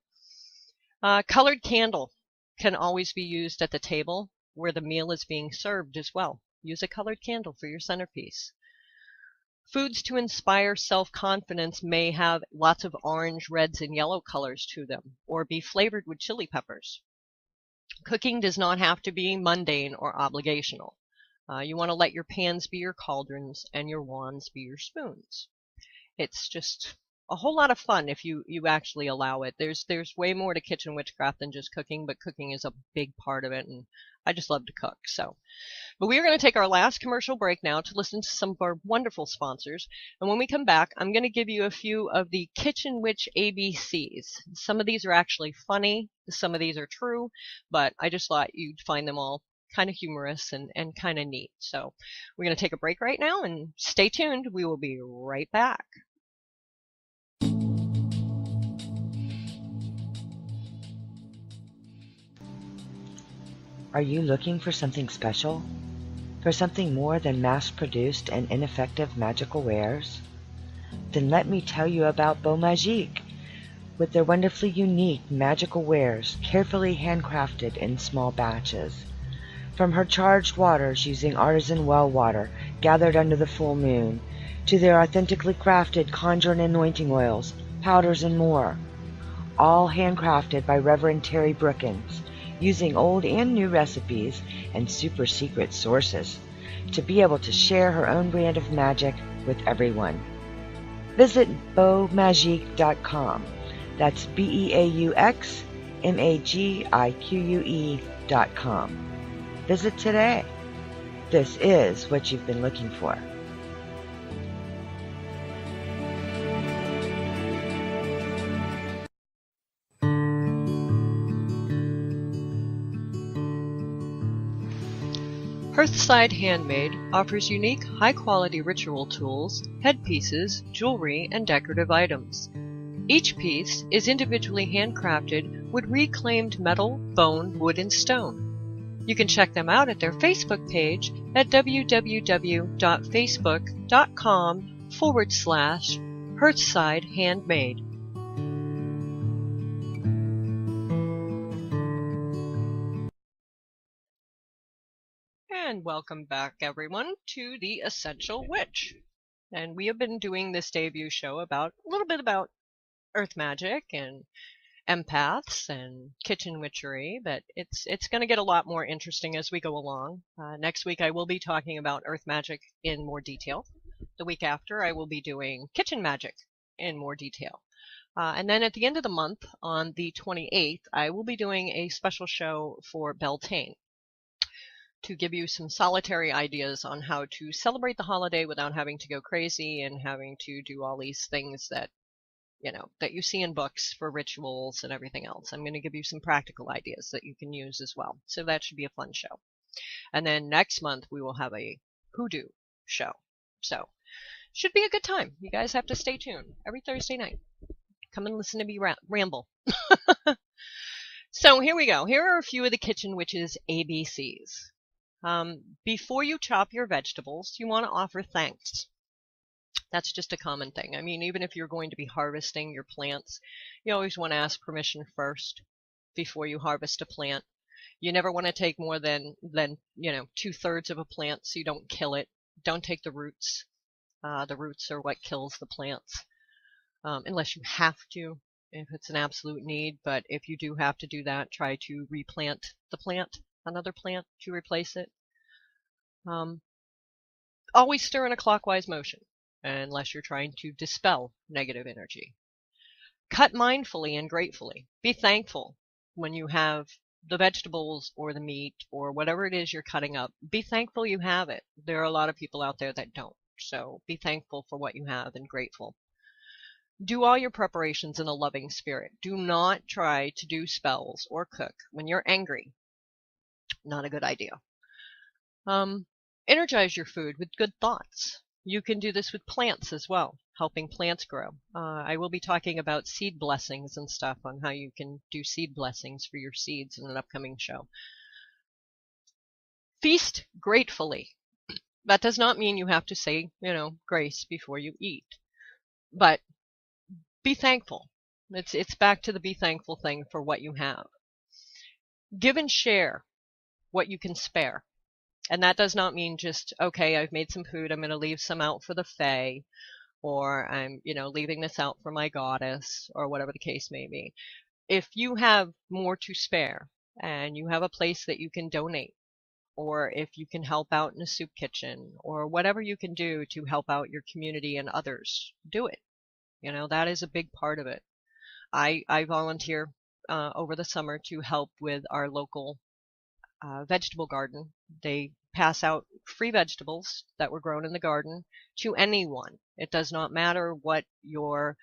Colored candle can always be used at the table where the meal is being served as well. Use a colored candle for your centerpiece. Foods to inspire self-confidence may have lots of orange, reds, and yellow colors to them, or be flavored with chili peppers. Cooking does not have to be mundane or obligational. You want to let your pans be your cauldrons and your wands be your spoons. It's just a whole lot of fun if you actually allow it. There's way more to kitchen witchcraft than just cooking, but cooking is a big part of it, and I just love to cook. So, but we are going to take our last commercial break now to listen to some of our wonderful sponsors. And when we come back, I'm going to give you a few of the Kitchen Witch ABCs. Some of these are actually funny, some of these are true, but I just thought you'd find them all kind of humorous and kind of neat. So we're going to take a break right now, and stay tuned. We will be right back. Are you looking for something special? For something more than mass-produced and ineffective magical wares? Then let me tell you about Beau Magique, with their wonderfully unique magical wares carefully handcrafted in small batches. From her charged waters using artisan well water gathered under the full moon, to their authentically crafted conjure and anointing oils, powders, and more, all handcrafted by Reverend Terry Brookins, using old and new recipes and super secret sources to be able to share her own brand of magic with everyone. Visit beaumagique.com. That's BEAUXMAGIQUE.com. Visit today. This is what you've been looking for. Hearthside Handmade offers unique, high-quality ritual tools, headpieces, jewelry, and decorative items. Each piece is individually handcrafted with reclaimed metal, bone, wood, and stone. You can check them out at their Facebook page at www.facebook.com/Hearthside Handmade. And welcome back, everyone, to The Essential Witch. And we have been doing this debut show about a little bit about earth magic and empaths and kitchen witchery, but it's going to get a lot more interesting as we go along. Next week I will be talking about earth magic in more detail. The week after I will be doing kitchen magic in more detail. And then at the end of the month, on the 28th, I will be doing a special show for Beltane to give you some solitary ideas on how to celebrate the holiday without having to go crazy and having to do all these things that that you see in books for rituals and everything else. I'm going to give you some practical ideas that you can use as well. So that should be a fun show. And then next month we will have a hoodoo show. So should be a good time. You guys have to stay tuned every Thursday night. Come and listen to me ramble. So here we go. Here are a few of the Kitchen Witch's ABCs. Before you chop your vegetables, you want to offer thanks. That's just a common thing. I mean, even if you're going to be harvesting your plants, you always want to ask permission first before you harvest a plant. You never want to take more than 2/3 of a plant so you don't kill it. Don't take the roots. The roots are what kills the plants, unless you have to, if it's an absolute need. But if you do have to do that, try to replant the plant, another plant to replace it. Always stir in a clockwise motion, unless you're trying to dispel negative energy. Cut mindfully and gratefully. Be thankful when you have the vegetables or the meat or whatever it is you're cutting up. Be thankful you have it. There are a lot of people out there that don't. So be thankful for what you have and grateful. Do all your preparations in a loving spirit. Do not try to do spells or cook when you're angry. Not a good idea. Energize your food with good thoughts. You can do this with plants as well, helping plants grow. I will be talking about seed blessings and stuff on how you can do seed blessings for your seeds in an upcoming show. Feast gratefully. That does not mean you have to say, grace before you eat. But be thankful. It's back to the be thankful thing for what you have. Give and share what you can spare. And that does not mean just, okay, I've made some food, I'm going to leave some out for the fae, or I'm, leaving this out for my goddess, or whatever the case may be. If you have more to spare, and you have a place that you can donate, or if you can help out in a soup kitchen, or whatever you can do to help out your community and others, do it. You know, that is a big part of it. I volunteer over the summer to help with our local vegetable garden. They pass out free vegetables that were grown in the garden to anyone. It does not matter what your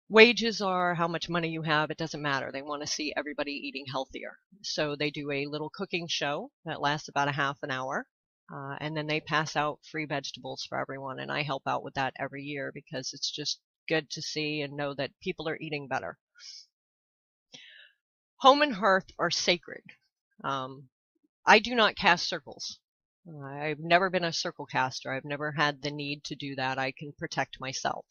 wages are, how much money you have, it doesn't matter. They want to see everybody eating healthier. So they do a little cooking show that lasts about a half an hour. And then they pass out free vegetables for everyone. And I help out with that every year because it's just good to see and know that people are eating better. Home and hearth are sacred. Um, I do not cast circles. I've never been a circle caster. I've never had the need to do that. I can protect myself.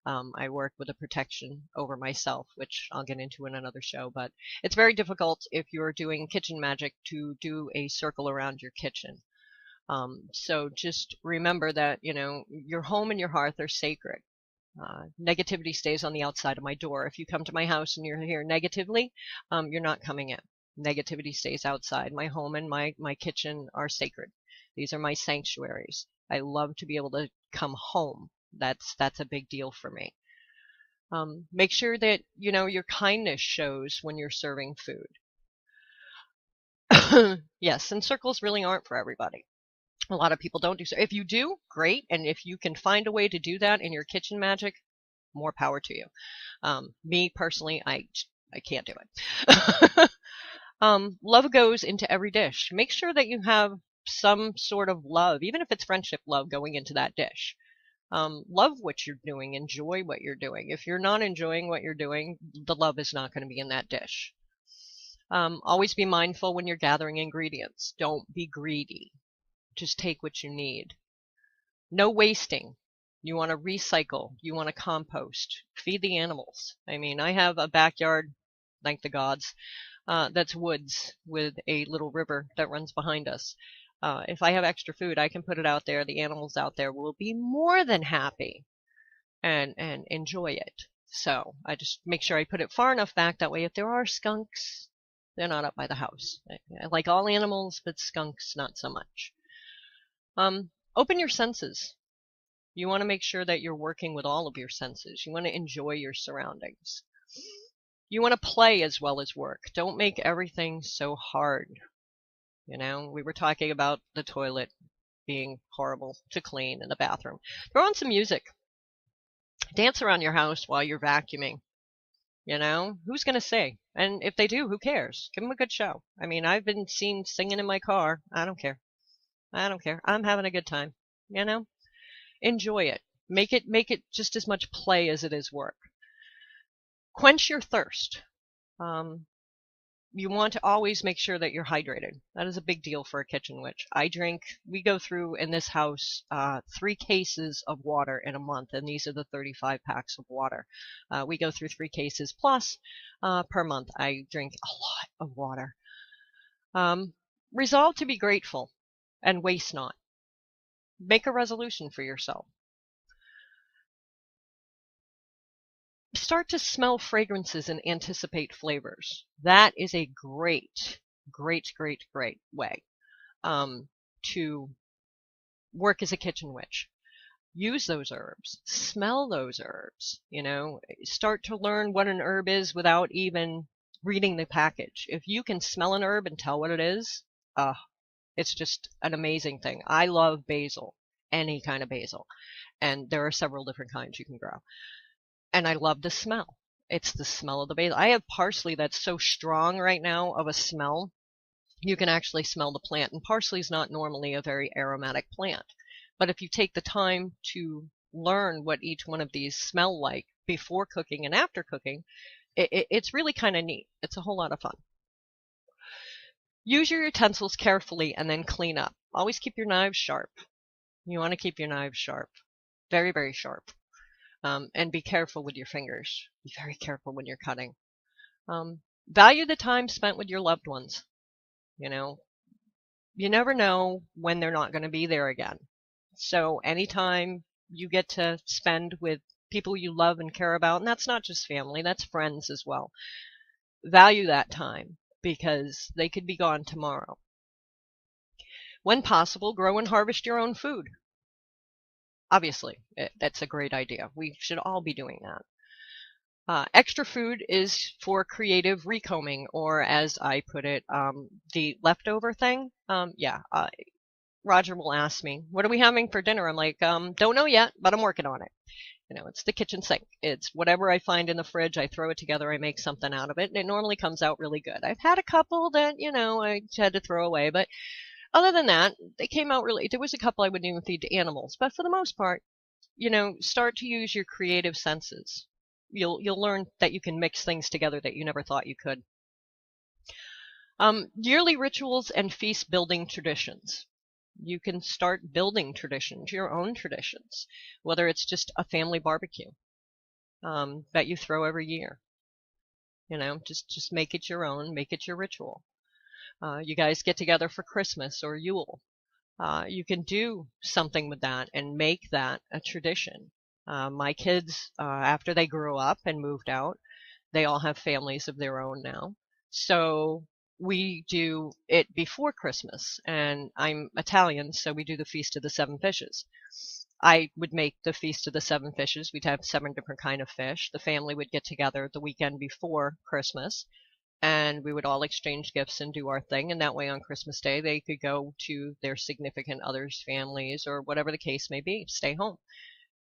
I work with a protection over myself, which I'll get into in another show, but it's very difficult if you're doing kitchen magic to do a circle around your kitchen. So just remember that, you know, your home and your hearth are sacred. Negativity stays on the outside of my door. If you come to my house and you're here negatively, you're not coming in. Negativity stays outside. My home and my kitchen are sacred. These are my sanctuaries. I love to be able to come home. That's a big deal for me. Make sure that, you know, your kindness shows when you're serving food. Yes, and circles really aren't for everybody. A lot of people don't do so. If you do, great. And if you can find a way to do that in your kitchen magic, more power to you. Me personally, I can't do it. Love goes into every dish. Make sure that you have some sort of love, even if it's friendship love, going into that dish. Love what you're doing. Enjoy what you're doing. If you're not enjoying what you're doing, the love is not going to be in that dish. Always be mindful when you're gathering ingredients. Don't be greedy. Just take what you need. No wasting. You want to recycle. You want to compost. Feed the animals. I mean, I have a backyard, thank the gods, that's woods with a little river that runs behind us. If I have extra food, I can put it out there. The animals out there will be more than happy and enjoy it. So I just make sure I put it far enough back. That way, if there are skunks, they're not up by the house. I like all animals, but skunks, not so much. Open your senses. You want to make sure that you're working with all of your senses. You want to enjoy your surroundings. You want to play as well as work. Don't make everything so hard. You know, we were talking about the toilet being horrible to clean in the bathroom. Throw on some music. Dance around your house while you're vacuuming. You know, who's going to say? And if they do, who cares? Give them a good show. I mean, I've been seen singing in my car. I don't care. I don't care. I'm having a good time. You know, enjoy it. Make it just as much play as it is work. Quench your thirst. You want to always make sure that you're hydrated. That is a big deal for a kitchen witch. We go through in this house 3 cases of water in a month, and these are the 35 packs of water. We go through 3 cases plus per month. I drink a lot of water. Resolve to be grateful and waste not. Make a resolution for yourself. Start to smell fragrances and anticipate flavors. That is a great, great, great, great way to work as a kitchen witch. Use those herbs. Smell those herbs. You know, start to learn what an herb is without even reading the package. If you can smell an herb and tell what it is, it's just an amazing thing. I love basil, any kind of basil, and there are several different kinds you can grow. And I love the smell. It's the smell of the basil. I have parsley that's so strong right now of a smell. You can actually smell the plant. And parsley is not normally a very aromatic plant. But if you take the time to learn what each one of these smell like before cooking and after cooking, it's really kind of neat. It's a whole lot of fun. Use your utensils carefully and then clean up. Always keep your knives sharp. You want to keep your knives sharp. Very, very sharp. And be careful with your fingers. Be very careful when you're cutting. Value the time spent with your loved ones. You know, you never know when they're not going to be there again. So anytime you get to spend with people you love and care about, and that's not just family, that's friends as well. Value that time because they could be gone tomorrow. When possible, grow and harvest your own food. Obviously, that's a great idea. We should all be doing that. Extra food is for creative recombing, or as I put it, the leftover thing. Roger will ask me, "What are we having for dinner?" I'm like, "Don't know yet, but I'm working on it." You know, it's the kitchen sink. It's whatever I find in the fridge. I throw it together. I make something out of it, and it normally comes out really good. I've had a couple that I had to throw away, but other than that, they came out really. There was a couple I wouldn't even feed to animals, but for the most part, start to use your creative senses. You'll learn that you can mix things together that you never thought you could. Yearly rituals and feast building traditions. You can start building traditions, your own traditions, whether it's just a family barbecue that you throw every year. Just make it your own, make it your ritual. You guys get together for Christmas or Yule. You can do something with that and make that a tradition. My kids, after they grew up and moved out, they all have families of their own now. So we do it before Christmas, and I'm Italian, so we do the Feast of the Seven Fishes. I would make the Feast of the Seven Fishes. We'd have 7 different kind of fish. The family would get together the weekend before Christmas, and we would all exchange gifts and do our thing. And that way on Christmas Day, they could go to their significant others' families or whatever the case may be, stay home.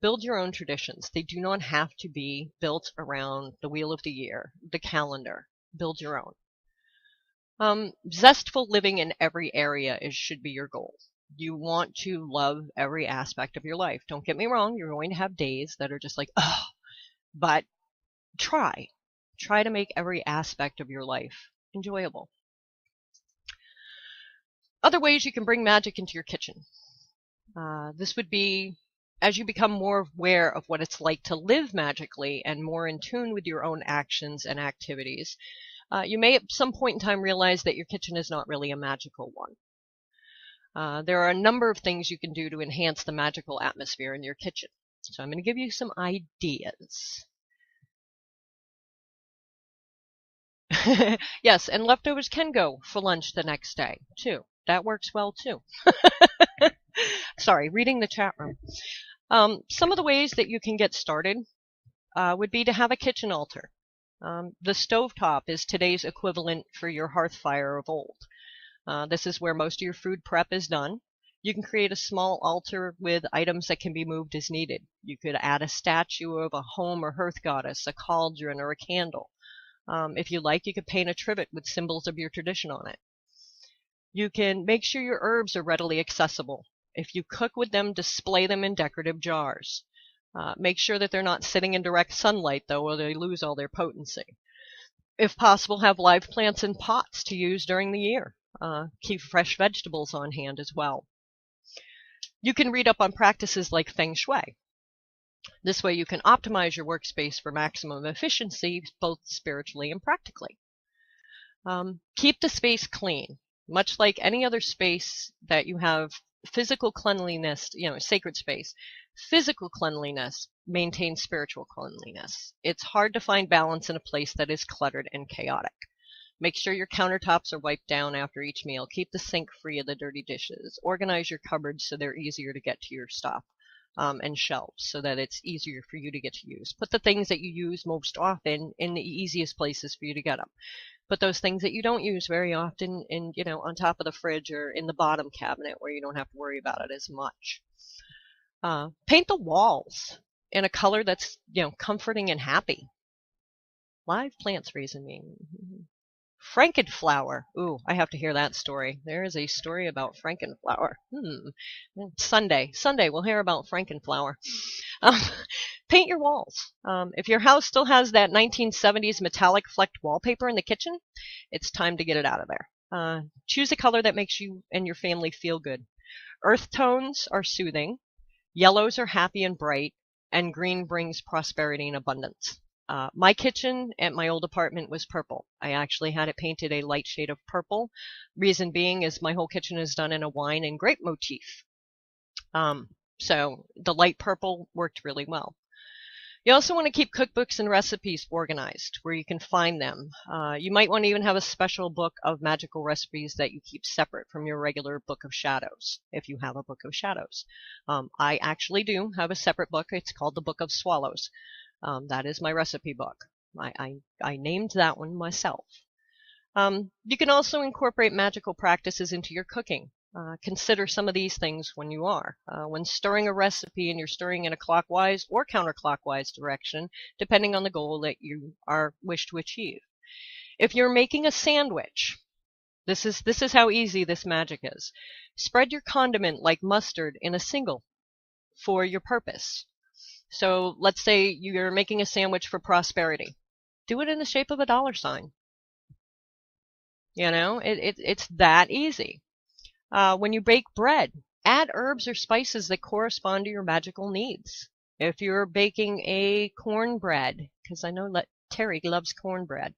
Build your own traditions. They do not have to be built around the wheel of the year, the calendar. Build your own. Zestful living in every area should be your goal. You want to love every aspect of your life. Don't get me wrong, you're going to have days that are just like, oh, but try to make every aspect of your life enjoyable. Other ways you can bring magic into your kitchen. This would be as you become more aware of what it's like to live magically and more in tune with your own actions and activities. You may at some point in time realize that your kitchen is not really a magical one. There are a number of things you can do to enhance the magical atmosphere in your kitchen. So I'm going to give you some ideas. Yes, and leftovers can go for lunch the next day, too. That works well, too. Sorry, reading the chat room. Some of the ways that you can get started would be to have a kitchen altar. The stovetop is today's equivalent for your hearth fire of old. This is where most of your food prep is done. You can create a small altar with items that can be moved as needed. You could add a statue of a home or hearth goddess, a cauldron, or a candle. If you like, you could paint a trivet with symbols of your tradition on it. You can make sure your herbs are readily accessible. If you cook with them, display them in decorative jars. Make sure that they're not sitting in direct sunlight, though, or they lose all their potency. If possible, have live plants in pots to use during the year. Keep fresh vegetables on hand as well. You can read up on practices like Feng Shui. This way you can optimize your workspace for maximum efficiency, both spiritually and practically. Keep the space clean. Much like any other space that you have physical cleanliness, sacred space, physical cleanliness maintains spiritual cleanliness. It's hard to find balance in a place that is cluttered and chaotic. Make sure your countertops are wiped down after each meal. Keep the sink free of the dirty dishes. Organize your cupboards so they're easier to get to your stuff, and shelves so that it's easier for you to get to use. Put the things that you use most often in the easiest places for you to get them. Put those things that you don't use very often in, on top of the fridge or in the bottom cabinet where you don't have to worry about it as much. Paint the walls in a color that's, comforting and happy. Live plants raising me. Frankenflower. Ooh, I have to hear that story. There is a story about Frankenflower. Sunday, we'll hear about Frankenflower. Paint your walls. If your house still has that 1970s metallic flecked wallpaper in the kitchen, it's time to get it out of there. Choose a color that makes you and your family feel good. Earth tones are soothing, yellows are happy and bright, and green brings prosperity and abundance. My kitchen at my old apartment was purple. I actually had it painted a light shade of purple. Reason being is my whole kitchen is done in a wine and grape motif. So the light purple worked really well. You also want to keep cookbooks and recipes organized where you can find them. You might want to even have a special book of magical recipes that you keep separate from your regular book of shadows, if you have a book of shadows. I actually do have a separate book. It's called the Book of Swallows. That is my recipe book. I named that one myself. You can also incorporate magical practices into your cooking. Consider some of these things when you are. When stirring a recipe and you're stirring in a clockwise or counterclockwise direction, depending on the goal that you wish to achieve. If you're making a sandwich, this is how easy this magic is. Spread your condiment like mustard in a single for your purpose. So let's say you're making a sandwich for prosperity. Do it in the shape of a dollar sign. It's that easy. When you bake bread, add herbs or spices that correspond to your magical needs. If you're baking a cornbread, because I know that Terry loves cornbread.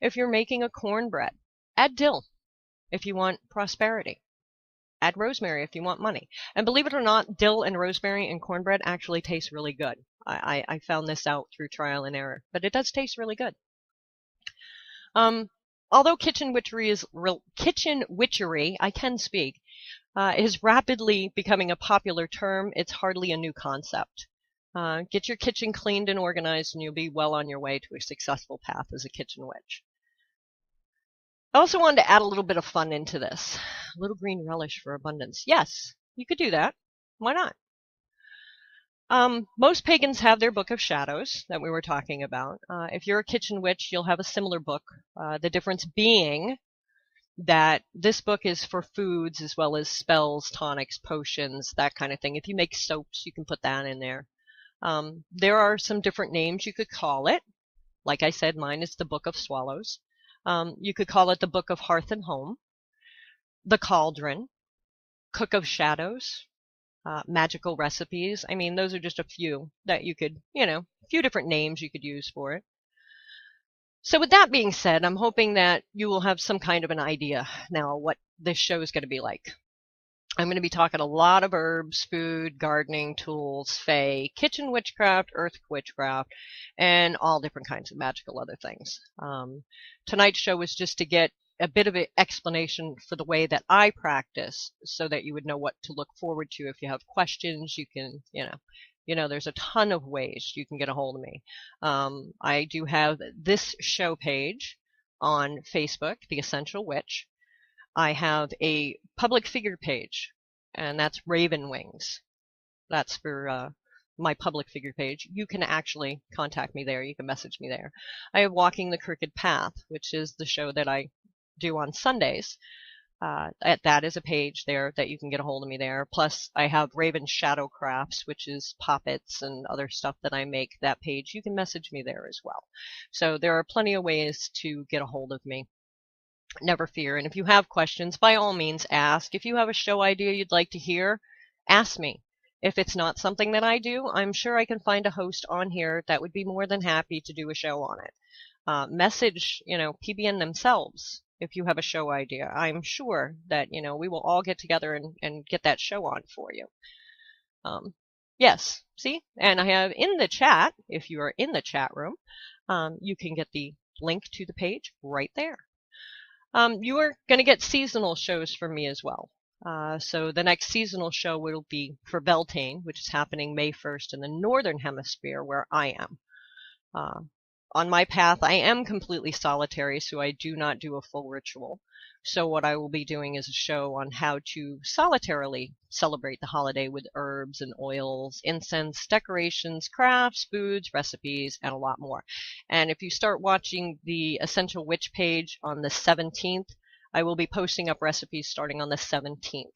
If you're making a cornbread, add dill if you want prosperity. Add rosemary if you want money. And believe it or not, dill and rosemary in cornbread actually taste really good. I found this out through trial and error, but it does taste really good. Although kitchen witchery, I can speak, is rapidly becoming a popular term, it's hardly a new concept. Get your kitchen cleaned and organized, and you'll be well on your way to a successful path as a kitchen witch. I also wanted to add a little bit of fun into this. A little green relish for abundance. Yes, you could do that. Why not? Most pagans have their book of shadows that we were talking about. If you're a kitchen witch, you'll have a similar book. The difference being that this book is for foods as well as spells, tonics, potions, that kind of thing. If you make soaps, you can put that in there. There are some different names you could call it. Like I said, mine is the Book of Swallows. You could call it the Book of Hearth and Home, the Cauldron, Cook of Shadows, magical recipes. I mean, those are just a few that you could, a few different names you could use for it. So with that being said, I'm hoping that you will have some kind of an idea now what this show is going to be like. I'm going to be talking a lot of herbs, food, gardening, tools, fae, kitchen witchcraft, earth witchcraft, and all different kinds of magical other things. Tonight's show was just to get a bit of an explanation for the way that I practice so that you would know what to look forward to. If you have questions, you can, there's a ton of ways you can get a hold of me. I do have this show page on Facebook, The Essential Witch. I have a public figure page, and that's Ravenwings. That's for my public figure page. You can actually contact me there. You can message me there. I have Walking the Crooked Path, which is the show that I do on Sundays. That is a page there that you can get a hold of me there. Plus, I have Raven Shadow Crafts, which is poppets and other stuff that I make. That page, you can message me there as well. So there are plenty of ways to get a hold of me. Never fear. And if you have questions, by all means ask. If you have a show idea you'd like to hear, ask me. If it's not something that I do, I'm sure I can find a host on here that would be more than happy to do a show on it. Message, PBN themselves if you have a show idea. I'm sure that, we will all get together and get that show on for you. Yes, see? And I have in the chat, if you are in the chat room, you can get the link to the page right there. You are going to get seasonal shows from me as well. So the next seasonal show will be for Beltane, which is happening May 1st in the Northern Hemisphere where I am. On my path, I am completely solitary, so I do not do a full ritual. So what I will be doing is a show on how to solitarily celebrate the holiday with herbs and oils, incense, decorations, crafts, foods, recipes, and a lot more. And if you start watching the Essential Witch page on the 17th, I will be posting up recipes starting on the 17th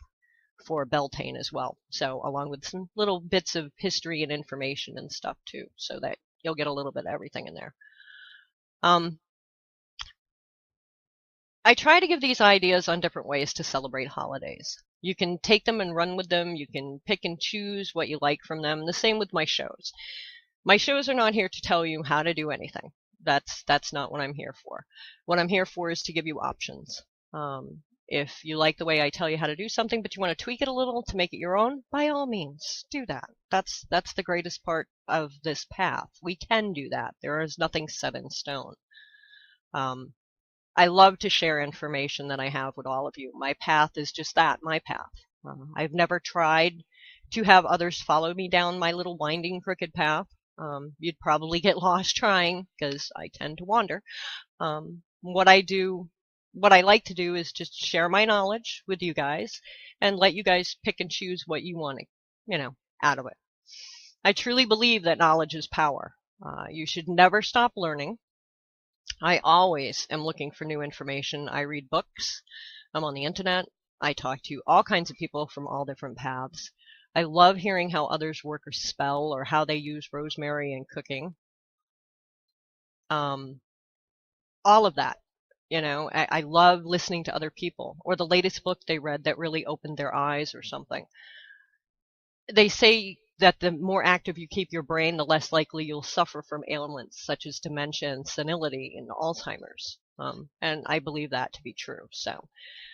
for Beltane as well. So along with some little bits of history and information and stuff too, so that you'll get a little bit of everything in there. I try to give these ideas on different ways to celebrate holidays. You can take them and run with them. You can pick and choose what you like from them. The same with my shows. My shows are not here to tell you how to do anything. That's not what I'm here for. What I'm here for is to give you options. If you like the way I tell you how to do something, but you want to tweak it a little to make it your own, by all means, do that. That's the greatest part of this path. We can do that. There is nothing set in stone. Um, I love to share information that I have with all of you. My path is just that, my path. I've never tried to have others follow me down my little winding, crooked path. You'd probably get lost trying because I tend to wander. What I like to do is just share my knowledge with you guys and let you guys pick and choose what you want to, out of it. I truly believe that knowledge is power. You should never stop learning. I always am looking for new information. I read books. I'm on the internet. I talk to all kinds of people from all different paths. I love hearing how others work or spell or how they use rosemary in cooking. All of that. I love listening to other people or the latest book they read that really opened their eyes or something. They say that the more active you keep your brain, the less likely you'll suffer from ailments such as dementia and senility and Alzheimer's. And I believe that to be true. So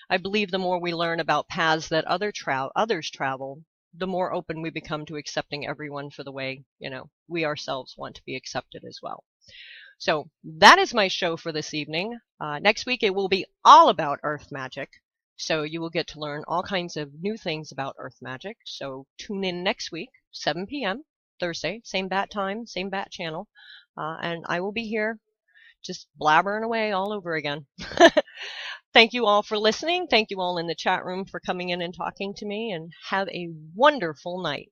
I believe the more we learn about paths that others travel, the more open we become to accepting everyone for the way, we ourselves want to be accepted as well. So that is my show for this evening. Next week it will be all about earth magic. So you will get to learn all kinds of new things about earth magic. So tune in next week, 7 p.m. Thursday, same bat time, same bat channel. And I will be here just blabbering away all over again. Thank you all for listening. Thank you all in the chat room for coming in and talking to me, and have a wonderful night.